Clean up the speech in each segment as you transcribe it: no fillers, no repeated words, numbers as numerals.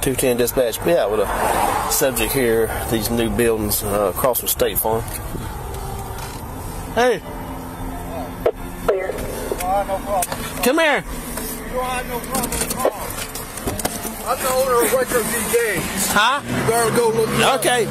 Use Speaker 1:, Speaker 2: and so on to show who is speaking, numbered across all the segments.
Speaker 1: 210 dispatch. Be out with a subject here. These new buildings across from State Farm. Hey.
Speaker 2: No problem.
Speaker 1: Come here.
Speaker 2: You don't have no problem. I'm the owner of Retro Games.
Speaker 1: Huh?
Speaker 2: You better go look me up.
Speaker 1: Okay.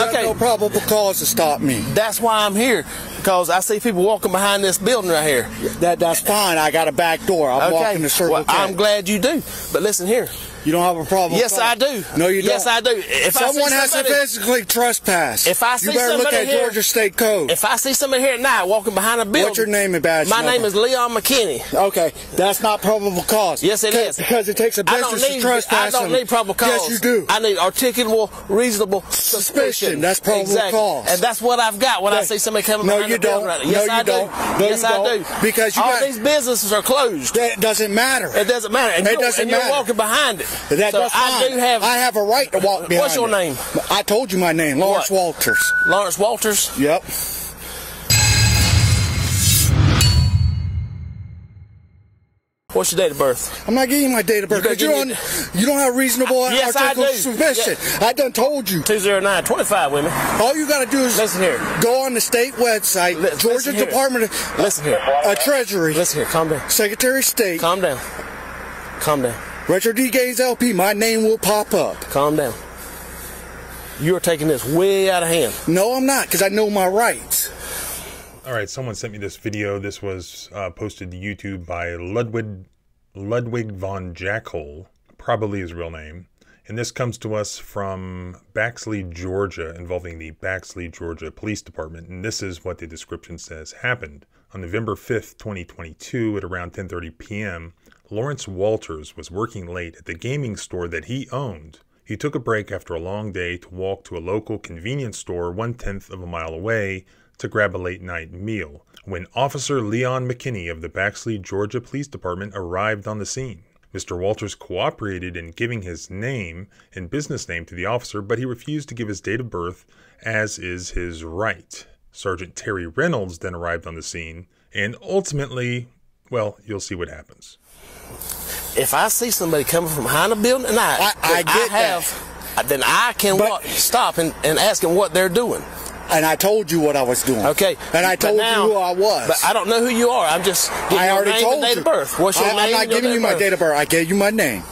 Speaker 2: Okay. No probable cause to stop me.
Speaker 1: That's why I'm here, because I see people walking behind this building right here.
Speaker 2: That's fine. I got a back door. I'm walking the Circle K.
Speaker 1: I'm glad you do. But listen here.
Speaker 2: You don't have a problem?
Speaker 1: Yes, I do.
Speaker 2: No, you don't.
Speaker 1: Yes, I do. If
Speaker 2: someone has to physically trespass,
Speaker 1: if I see
Speaker 2: you better look at
Speaker 1: here,
Speaker 2: Georgia State Code.
Speaker 1: If I see somebody here at night walking behind a building.
Speaker 2: What's your name and badge
Speaker 1: My
Speaker 2: number?
Speaker 1: name is Leon McKinney.
Speaker 2: Okay, that's not probable cause.
Speaker 1: Yes, it is.
Speaker 2: Because it takes a business to trespass.
Speaker 1: I don't need probable cause.
Speaker 2: Yes, you do.
Speaker 1: I need articulable, reasonable suspicion.
Speaker 2: That's probable cause.
Speaker 1: And that's what I've got when I see somebody coming behind the building right now. Yes, I do. Yes, I do.
Speaker 2: Because
Speaker 1: all these businesses are closed.
Speaker 2: That doesn't matter.
Speaker 1: It doesn't matter. And you're walking behind it.
Speaker 2: That's fine. I have a right to walk behind.
Speaker 1: What's your name?
Speaker 2: I told you my name, Lawrence Walters.
Speaker 1: Lawrence Walters?
Speaker 2: Yep.
Speaker 1: What's your date of birth?
Speaker 2: I'm not giving you my date of birth because you don't have reasonable articulable suspicion.
Speaker 1: Yes.
Speaker 2: I done told you.
Speaker 1: 209-25 women.
Speaker 2: All you got to do is
Speaker 1: listen here.
Speaker 2: Go on the state website, Georgia Department of
Speaker 1: listen here.
Speaker 2: Treasury.
Speaker 1: Listen here. Calm down.
Speaker 2: Secretary of State.
Speaker 1: Calm down. Calm down.
Speaker 2: Retro D Games LP. My name will pop up.
Speaker 1: Calm down. You're taking this way out of hand.
Speaker 2: No, I'm not, because I know my rights.
Speaker 3: All right, someone sent me this video. This was posted to YouTube by Ludwig von Jackhole, probably his real name. And this comes to us from Baxley, Georgia, involving the Baxley, Georgia Police Department. And this is what the description says happened. On November 5th, 2022, at around 10:30 p.m., Lawrence Walters was working late at the gaming store that he owned. He took a break after a long day to walk to a local convenience store 1/10 of a mile away to grab a late-night meal, when Officer Leon McKinney of the Baxley, Georgia Police Department arrived on the scene. Mr. Walters cooperated in giving his name and business name to the officer, but he refused to give his date of birth, as is his right. Sergeant Terry Reynolds then arrived on the scene, and ultimately, well, you'll see what happens.
Speaker 1: If I see somebody coming from behind a building and then I can stop and ask them what they're doing.
Speaker 2: And I told you what I was doing.
Speaker 1: Okay.
Speaker 2: And I told you who I was.
Speaker 1: But I don't know who you are. I'm just giving you your name and date of birth. What's your name?
Speaker 2: I'm not giving you my date of birth. I gave you my name.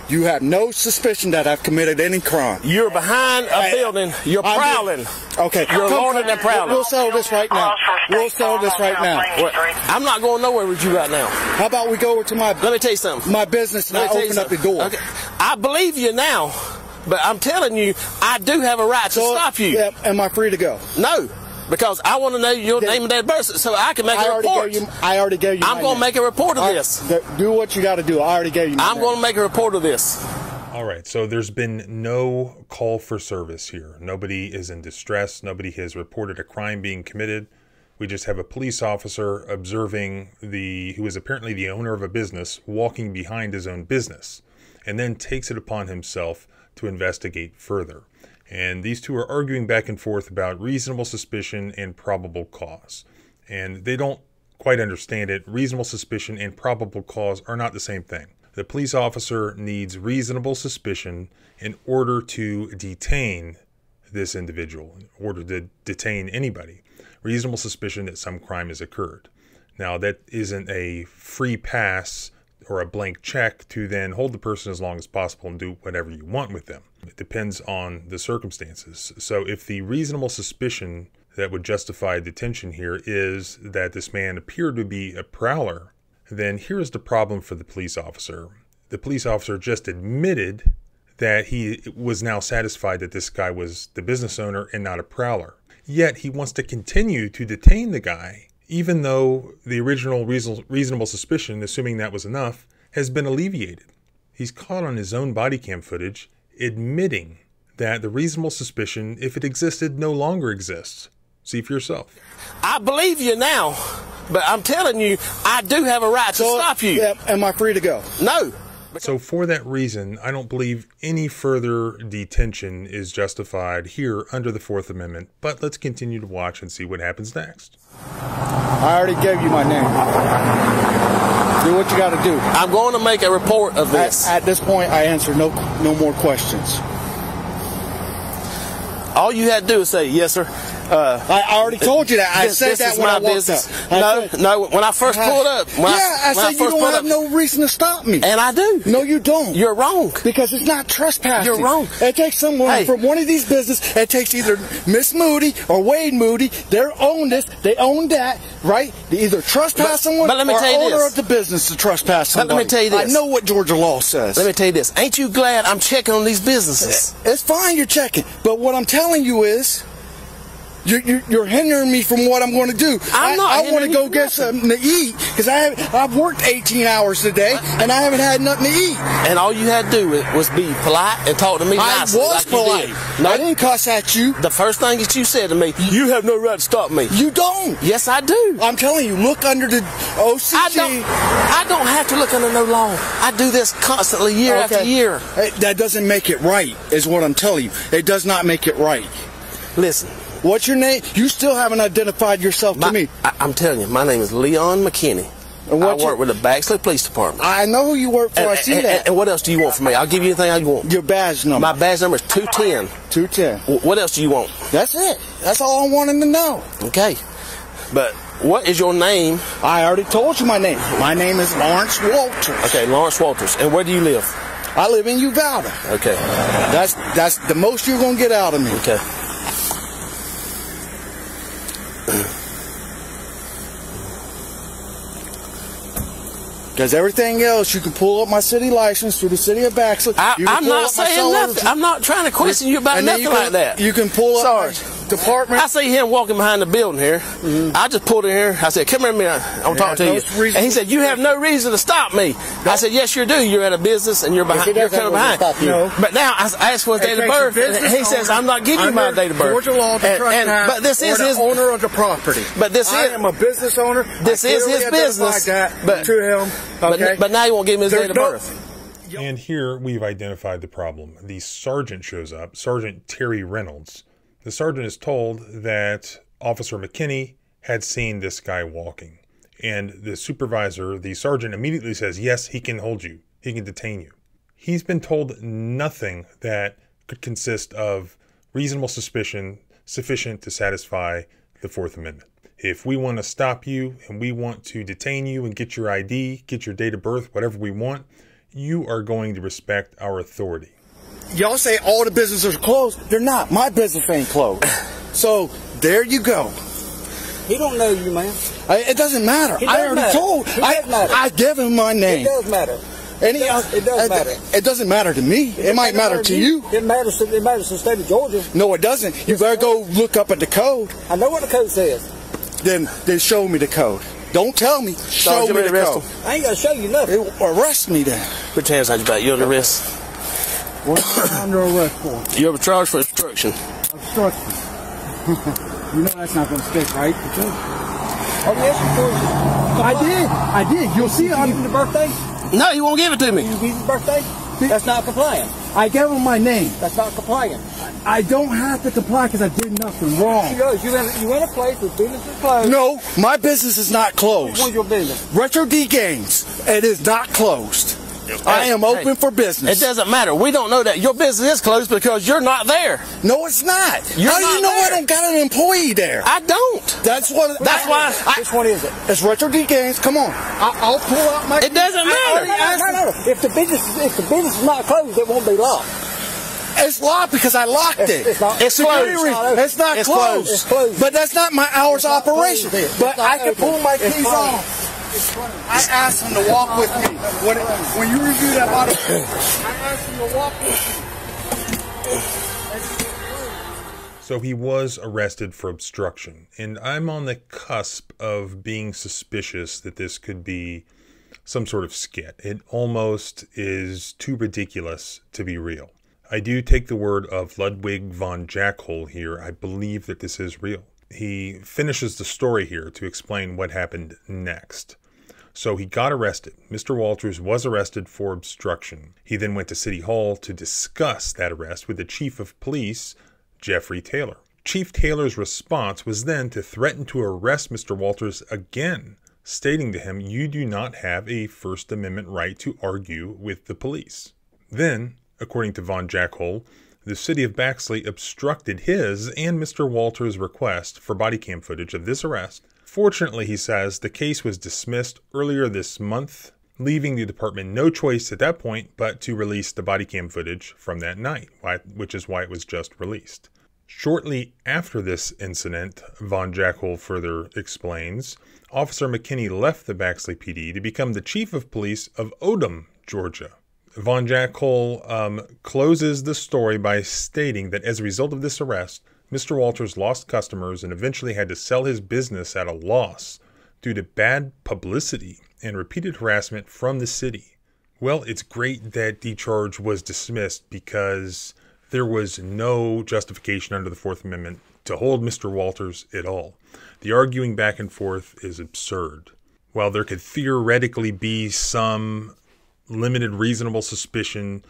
Speaker 2: You have no suspicion that I've committed any crime.
Speaker 1: You're behind a building. You're prowling.
Speaker 2: Okay.
Speaker 1: You're lording and prowling.
Speaker 2: We'll settle this right now. We'll settle this right now.
Speaker 1: I'm not going nowhere with you right now.
Speaker 2: How about we go over to my...
Speaker 1: Let me tell you something.
Speaker 2: My business and I open up the door.
Speaker 1: Okay. I believe you now, but I'm telling you, I do have a right to stop you.
Speaker 2: Yeah, am I free to go?
Speaker 1: No. Because I want to know your name and date of birth so I can make a report.
Speaker 2: I already gave you
Speaker 1: I'm going to make a report of this.
Speaker 2: Do what you got to do. I already gave you my name.
Speaker 1: I'm going to make a report of this.
Speaker 3: All right, so there's been no call for service here. Nobody is in distress. Nobody has reported a crime being committed. We just have a police officer observing who is apparently the owner of a business, walking behind his own business, and then takes it upon himself to investigate further. And these two are arguing back and forth about reasonable suspicion and probable cause. And they don't quite understand it. Reasonable suspicion and probable cause are not the same thing. The police officer needs reasonable suspicion in order to detain this individual, in order to detain anybody. Reasonable suspicion that some crime has occurred. Now, that isn't a free pass or a blank check to then hold the person as long as possible and do whatever you want with them. It depends on the circumstances. So if the reasonable suspicion that would justify detention here is that this man appeared to be a prowler, then here's the problem for the police officer. The police officer just admitted that he was now satisfied that this guy was the business owner and not a prowler. Yet he wants to continue to detain the guy, even though the original reasonable suspicion, assuming that was enough, has been alleviated. He's caught on his own body cam footage, admitting that the reasonable suspicion, if it existed, no longer exists. See for yourself.
Speaker 1: I believe you now, but I'm telling you, I do have a right to stop you.
Speaker 2: Yeah, am I free to go?
Speaker 1: No.
Speaker 3: So for that reason, I don't believe any further detention is justified here under the Fourth Amendment. But let's continue to watch and see what happens next.
Speaker 2: I already gave you my name. Do what you got to do.
Speaker 1: I'm going to make a report of this.
Speaker 2: At this point, I answer no more questions.
Speaker 1: All you had to do is say, yes, sir.
Speaker 2: I already told you that. I said that when I walked up.
Speaker 1: No, when I first pulled up.
Speaker 2: I said you don't have no reason to stop me.
Speaker 1: And I do.
Speaker 2: No, you don't.
Speaker 1: You're wrong.
Speaker 2: Because it's not trespassing.
Speaker 1: You're wrong.
Speaker 2: It takes someone from one of these businesses. It takes either Miss Moody or Wade Moody. They own this. They own that, right? They either trespass someone or owner of the business to trespass somebody.
Speaker 1: But let me tell you this.
Speaker 2: I know what Georgia law says.
Speaker 1: Let me tell you this. Ain't you glad I'm checking on these businesses?
Speaker 2: It's fine you're checking. But what I'm telling you is, you're hindering me from what I'm going to do. I want to go get something to eat because I've worked 18 hours today and I haven't had nothing to eat.
Speaker 1: And all you had to do was be polite and talk to me nicely.
Speaker 2: I was polite.
Speaker 1: No,
Speaker 2: I didn't cuss at you.
Speaker 1: The first thing that you said to me, you have no right to stop me.
Speaker 2: You don't.
Speaker 1: Yes, I do.
Speaker 2: I'm telling you, look under the OCG.
Speaker 1: I don't have to look under no law. I do this constantly, year after year.
Speaker 2: That doesn't make it right, is what I'm telling you. It does not make it right.
Speaker 1: Listen.
Speaker 2: What's your name? You still haven't identified yourself to me.
Speaker 1: I'm telling you, my name is Leon McKinney. I work with the Baxley Police Department.
Speaker 2: I know who you work for. I see that.
Speaker 1: And what else do you want from me? I'll give you anything I want.
Speaker 2: Your badge number.
Speaker 1: My badge number is 210.
Speaker 2: 210.
Speaker 1: What else do you want?
Speaker 2: That's it. That's all I wanted to know.
Speaker 1: Okay. But what is your name?
Speaker 2: I already told you my name. My name is Lawrence Walters.
Speaker 1: Okay, Lawrence Walters. And where do you live?
Speaker 2: I live in Uvalde.
Speaker 1: Okay.
Speaker 2: That's the most you're going to get out of me.
Speaker 1: Okay.
Speaker 2: Because everything else, you can pull up my city license through the city of Baxley.
Speaker 1: I'm not saying nothing. I'm not trying to question you about nothing like that.
Speaker 2: You can pull up my department.
Speaker 1: I see him walking behind the building here. I just pulled in here. I said, come here a minute. I'm talking to you. And he said, you have no reason to stop me. I said, yes, you do. You're at a business and you're behind. You're coming behind. But now I asked for his date of birth. And he says, I'm not giving you my date of birth.
Speaker 2: Georgia law to trespass
Speaker 1: but this is his
Speaker 2: owner of the property.
Speaker 1: But this
Speaker 2: I am a business owner.
Speaker 1: This is his business.
Speaker 2: But to him. Okay.
Speaker 1: But now you won't give him his date of birth.
Speaker 3: And here we've identified the problem. The sergeant shows up, Sergeant Terry Reynolds. The sergeant is told that Officer McKinney had seen this guy walking. And the supervisor, the sergeant, immediately says, yes, he can hold you. He can detain you. He's been told nothing that could consist of reasonable suspicion sufficient to satisfy the Fourth Amendment. If we want to stop you and we want to detain you and get your ID, get your date of birth, whatever we want, you are going to respect our authority.
Speaker 2: Y'all say all the businesses are closed. They're not. My business ain't closed. So there you go.
Speaker 4: He don't know you, man.
Speaker 2: It doesn't matter. I already told. I gave him my name.
Speaker 4: It does matter. It does matter.
Speaker 2: It doesn't matter to me. It might matter to you.
Speaker 4: It matters to the state of Georgia.
Speaker 2: No, it doesn't. You better go look up at the code.
Speaker 4: I know what the code says.
Speaker 2: Then show me the code. Don't tell me. Show me the code.
Speaker 4: I ain't gonna show you nothing.
Speaker 2: Arrest me then.
Speaker 1: Put your hands on your back. You're under arrest.
Speaker 2: What's under arrest for?
Speaker 1: You're charged for obstruction.
Speaker 2: Obstruction. You know that's not gonna stick, right?
Speaker 4: Oh yes, of course.
Speaker 2: I did. You'll see on
Speaker 4: the birthday.
Speaker 1: No, he won't give it to me.
Speaker 4: You give his birthday? That's not complying.
Speaker 2: I gave him my name.
Speaker 4: That's not complying.
Speaker 2: I don't have to comply because I did nothing wrong.
Speaker 4: You in a place where business is closed.
Speaker 2: No, my business is not closed.
Speaker 4: What's your business?
Speaker 2: Retro D Games. It is not closed. I am open for business.
Speaker 1: It doesn't matter. We don't know that. Your business is closed because you're not there.
Speaker 2: No, it's not. How do you know I don't got an employee there?
Speaker 1: I don't.
Speaker 2: That's why.
Speaker 4: Which one is it?
Speaker 2: It's Retro D Games. Come on. I'll pull out my.
Speaker 1: It doesn't matter.
Speaker 4: No. If the business is not closed, it won't be locked.
Speaker 2: It's locked because I locked it.
Speaker 1: It's closed.
Speaker 2: It's not closed.
Speaker 4: It's closed.
Speaker 2: But that's not my hours operation. But I can pull my keys off. I asked him to walk with me. When you review that body, I asked him to walk with me.
Speaker 3: So he was arrested for obstruction. And I'm on the cusp of being suspicious that this could be some sort of skit. It almost is too ridiculous to be real. I do take the word of Ludwig von Jackhole here. I believe that this is real. He finishes the story here to explain what happened next. So he got arrested. Mr. Walters was arrested for obstruction. He then went to City Hall to discuss that arrest with the Chief of Police, Jeffrey Taylor. Chief Taylor's response was then to threaten to arrest Mr. Walters again, stating to him, "You do not have a First Amendment right to argue with the police." Then, according to Von Jackhole, the city of Baxley obstructed his and Mr. Walters' request for body cam footage of this arrest. Fortunately, he says, the case was dismissed earlier this month, leaving the department no choice at that point but to release the body cam footage from that night, which is why it was just released. Shortly after this incident, Von Jackhole further explains, Officer McKinney left the Baxley PD to become the chief of police of Odom, Georgia. Von Jackhole closes the story by stating that as a result of this arrest, Mr. Walters lost customers and eventually had to sell his business at a loss due to bad publicity and repeated harassment from the city. Well, it's great that the charge was dismissed because there was no justification under the Fourth Amendment to hold Mr. Walters at all. The arguing back and forth is absurd. While there could theoretically be some limited reasonable suspicion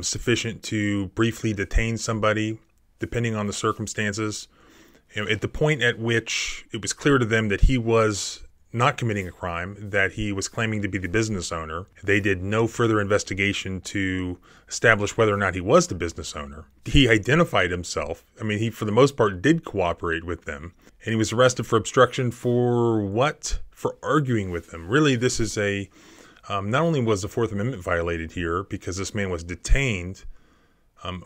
Speaker 3: sufficient to briefly detain somebody, depending on the circumstances, at the point at which it was clear to them that he was not committing a crime, that he was claiming to be the business owner, they did no further investigation to establish whether or not he was the business owner. He identified himself. I mean, he, for the most part, did cooperate with them. And he was arrested for obstruction for what? For arguing with them. Really, this is a... not only was the Fourth Amendment violated here because this man was detained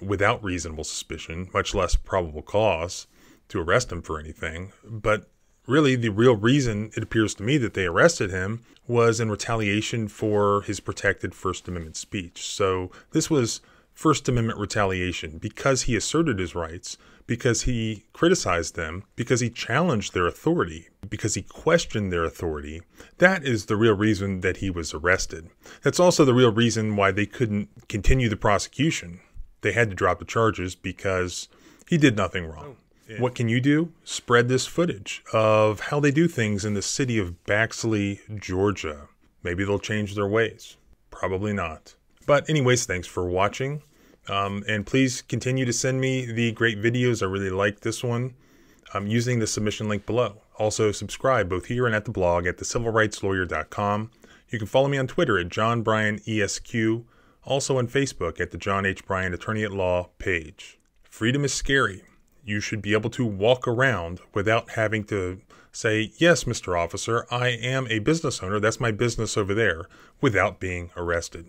Speaker 3: without reasonable suspicion, much less probable cause to arrest him for anything, but really the real reason it appears to me that they arrested him was in retaliation for his protected First Amendment speech. So this was First Amendment retaliation because he asserted his rights, because he criticized them, because he challenged their authority, because he questioned their authority. That is the real reason that he was arrested. That's also the real reason why they couldn't continue the prosecution. They had to drop the charges because he did nothing wrong. Yeah. What can you do? Spread this footage of how they do things in the city of Baxley, Georgia. Maybe they'll change their ways. Probably not. But anyways, thanks for watching. And please continue to send me the great videos. I really like this one. Using the submission link below. Also subscribe both here and at the blog at thecivilrightslawyer.com. You can follow me on Twitter at JohnBryanESQ. Also on Facebook at the John H. Bryan Attorney at Law page. Freedom is scary. You should be able to walk around without having to say, "Yes, Mr. Officer, I am a business owner. That's my business over there," without being arrested.